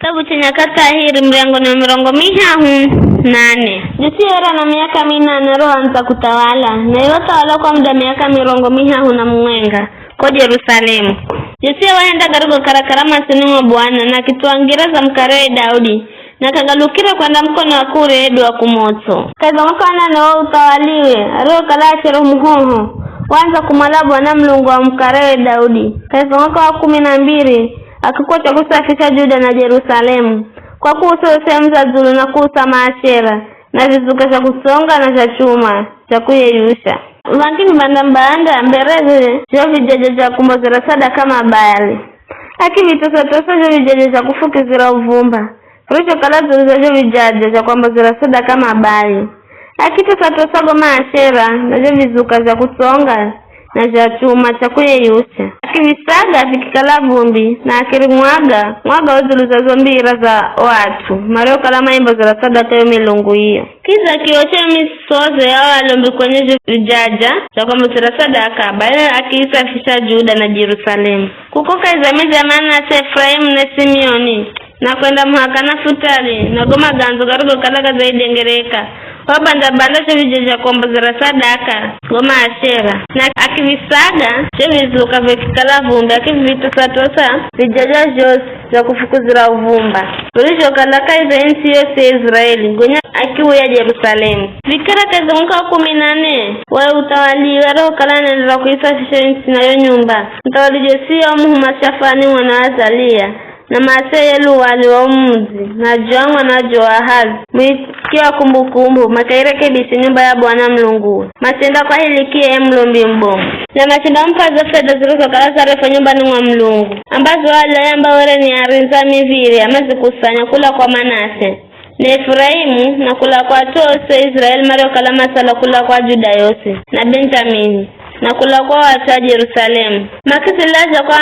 Kitabu cha Nyakati Ahiri mlango na mirongo mihahu 8. Josiara na miaka 8 roho anza kutawala, na yotawala kwa muda miaka mirongo mihahu na mwenga kwa Yerusalemu. Josia waenda karigo karakarama sini mwa Bwana na kituangira za mkarewe Daudi na kagalukira kwenda mkono wa kure edu wa kumoto. Kaza mkana na wao utawaliwe roho kalache roho mhoho wanza kumala Bwana Mlungu wa mkarewe Daudi. Kaza mwaka wa 12 akikuwa cha kusafisha Juda na Yerusalemu kwa kuhusu sehemu za Zulu na kuhusu maashera na vizuka za kusonga na za chuma cha kuyeyusha. Lakini mbanda mbereze jo vijaja za kumbozera sada kama Baali. Haki vitosa jo vijaja za kufukizira uvumba. Richo kalazo jo vijaja za kumbozera sada kama Baali. Haki tosa goma ashera na jo vizuka za kusonga na za chuma cha kuyeyusha. Akivisaga vikikala vumbi na akirimwaga uzuluza zombira za watu mareo kalama imbo za sadaka yo milungu hiyo. Kiza kioche misoze ya walombi kwenye vijaja za kwa mzira sadaka baada akiisafisha Juda na Yerusalemu. Kukoka izamizi ya Manase, Efraimu na Simeoni na kwenda Mhaka na Futali na goma ganzo garugo kalaka zaidi engereka wabanda cho vijaja kwa mbozera sadaka goma ashera na akivisaga cho vizuka vikikala vumbi akivitosa vijaja jose za kufukuzira uvumba ulisho kalaka iza insi yose Israeli gonya akiuya Yerusalemu. Vikara kaza mwaka wa 14 wa utawaliwe roho kalana nila kuisafisha insi na yo nyumba. Mtawali Josia umuhuma Shafani wana Azalia na Maasea wali wa umuzi na Joamu na Joahazi mwikiwa kumbukumbu makairekebisha nyumba ya Bwana Mlungu matenda kwa Hilikia mlombi mbomu na matenda mpaza fedha ziruka kalasa refa nyumbani mwa Mlungu ambazo wale ambao wale ni arinza miviri amazikusanya kula kwa Manase na Efraimu na kula kwa Tose Israeli mario kalama sala kula kwa Juda yose na Benjamini na kula kwa watu wa Yerusalemu. Makisilaza kwa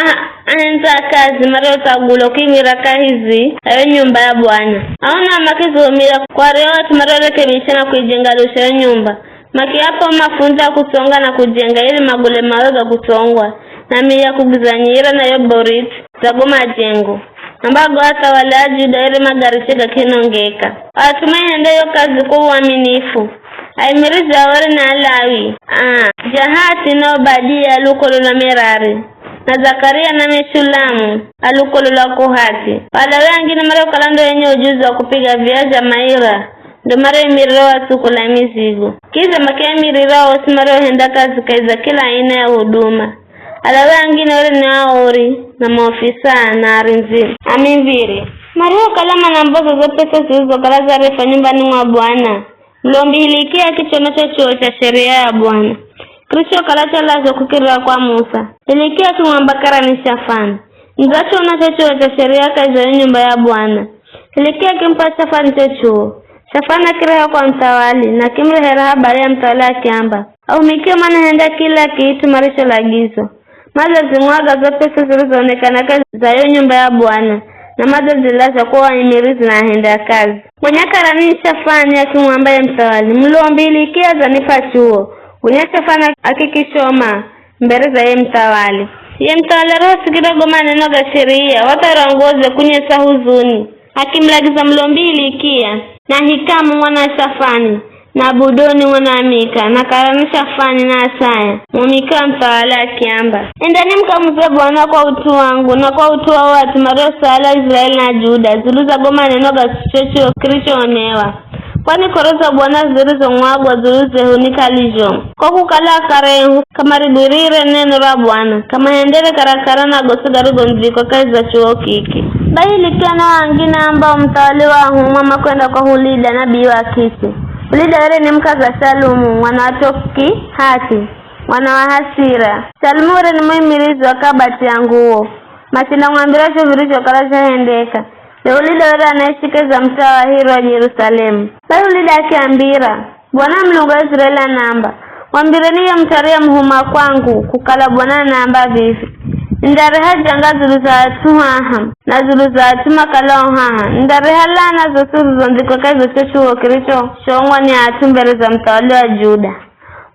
anza kazi mario tagulo kimiraka hizi ayo nyumba ya Bwana. Aona makizumira kwa reo watu mario rekebisha na kuijenga lusha nyumba. Maki hapo mafunza kutonga na kujenga ili magule mawega kutongwa na miya kugizanyira na yoborit za goma jengo. Ambago hata wala Juda ili magarishika kinongeka. Atumai hendayo kazi kwa uaminifu. Aimiriza wale na Lawi Jahati na Obadia alukolo la Merari na Zakaria na Meshulamu alukolo la Kohati. Wala wengine mara kalando yenye ujuzi wa kupiga viaja maira ndo mara imiriwa suku la mizigo. Kiza makia imiriwa osimara henda kazi kaiza kila aina ya huduma. Ala wengine wale ni aori na maofisa na arinzi amiviri Mario kalama na mbozo za pesa zilizo kalaza refa nyumbani mwa Bwana. Mlombi Hilikia kichoma cha chuo cha sheria ya Bwana. Kristo kalacha lazo kukira kwa Musa. Hilikia kimwambakara ni Shafani. Nzacho unacho chuo cha sheria kaza nyumba ya Bwana. Hilikia kimpa Shafani cha chuo. Shafani akira kwa mtawali na kimrehera habari ya mtawali akiamba. Au mikia manahenda kila kitu marisho lagizo. Maza zimwaga za pesa zilizoonekana kazi za nyumba ya Bwana. Na maza zilaza kuwa imirizi na henda kazi. Mwenyaka rani Shafani akimwamba ya mtawali. Mlombi Hilikia zanipa chuo. Mwenyaka Shafani akikishoma mbere za ye mtawali. Ye mtawali roho kidogo maneno ga sheria. Watarongoze kunyesa huzuni. Akimlagiza mlombi Hilikia na Hikamu mwana Shafani na Abudoni mwana Amika na karani Shafani na Asaya mwamika mtawali akiamba. Endani mkamuze Bwana kwa utu wangu na kwa utu wa watu mario sala Israeli na Juda zuluza goma nenoga chocho kiricho onewa. Kwani koroza Bwana zilizo mwagwa zuluze hunika lijo. Kwa kukala karehu kama rigurire neno la Bwana kama hendele karakara na gosigarugo nziko kazi za chuo kiki. Hilikia na wangine ambao mtawali wa humama kwenda kwa Hulida nabii wa Kisi. Hulida wale ni mkaza Shalumu mwana wa Toki Hati mwana wa Hasira. Shalumu wale ni muimirizi wa kabati ya nguo. Masina mwambirasho viricho kalasha hendeka. Le Hulida wale anaishike za mtaa wa Hiro wa Yerusalemu. Bali Hulida akiambira Bwana Mlungu wa Israeli anamba. Wambireni ya mtaria mhuma kwangu kukala Bwana namba vivi. Ndareha janga za atuhaha na za atuma kalao haha. Ndareha lana zosuru zondiko kazi chochuo kiricho shongwa ni atumbele za mtawali wa Juda.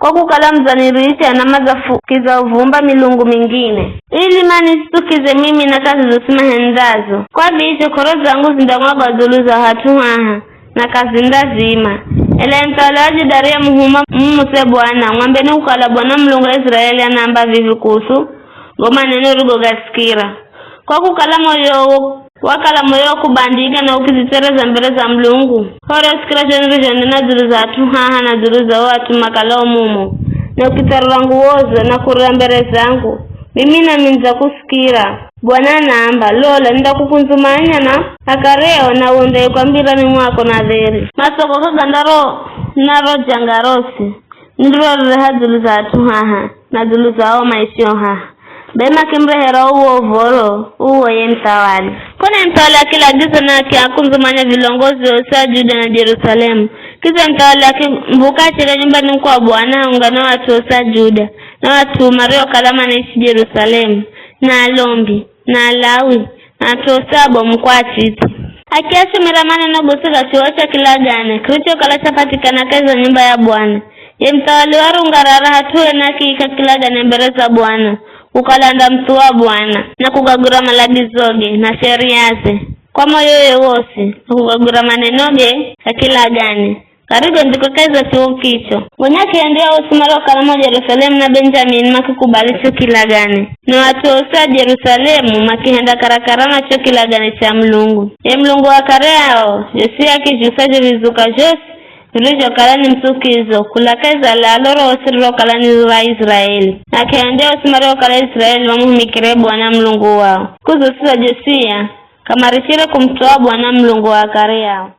kwa kukala mzaniricha na mazafukiza uvumba milungu mingine ili mani situkize mimi na kazi zosima hendazo kwa bicho koro zangu zindamwaga dulu za hatu haha na kazi ndazima ele mtalaji daria muhuma mmuse Bwana ng'ambeni ukala Bwana Mulungu wa Israeli anamba vivi kuhusu ngoma neno rugo gasikira kwa kukala moyo wakala moyo kubandika na ukizitereza mbele za Mulungu hore sikira jenero na dulu za hatu haha na dulu za watu makala mumu na ukitarura nguozo na kurura mbele zangu mimi na minza kusikira Bwana naamba lola nda kukunzumanya na akareo na uonde kwa mbirani mwako na dheri masoko kagandaro naro jangarosi ndiro rehadulu za tuhaha na dulu za oma isio haha bema kimrehera uo voro uo ye mtawali kone mtawali akila gizo na kia kunzumanya vilongozi osa Juda na Jerusalemu kiza mtawali akimbuka chile nyumbani mkwa Bwana ungana watu osa Juda na watu mario kalama na ishi Jerusalemu na alombi na Lawi na tosabo mkwachiti akiashi miramane no gusika chuocha kilagane kricho kalacha patikana kazi nyumba ya Bwana ye mtawali warungarara hatuwe na kiika kilagane mbele za Bwana ukalanda mtu wa Bwana na kugagura malagizoge na sheriaze kwa moyo wose na kugagura manenoge ya kilagane karigo ndiko kaiza chuo kicho ngonyake ndio usimaro kalamo Jerusalemu na Benjamin makikubali cho kilagane na watu osa Jerusalemu makihenda karakarana cho kilagane cha Mulungu ye Mulungu wa kareao Yosia kijusaje vizuka jose vilijo kalani msukizo kulakaiza la loro osiriro kalani wa Israeli akiendea usimaro kala Israeli wamuhumikire Bwana Mulungu wao kuzo sisa Josia kamarishire kumtoa Bwana Mulungu wa kareao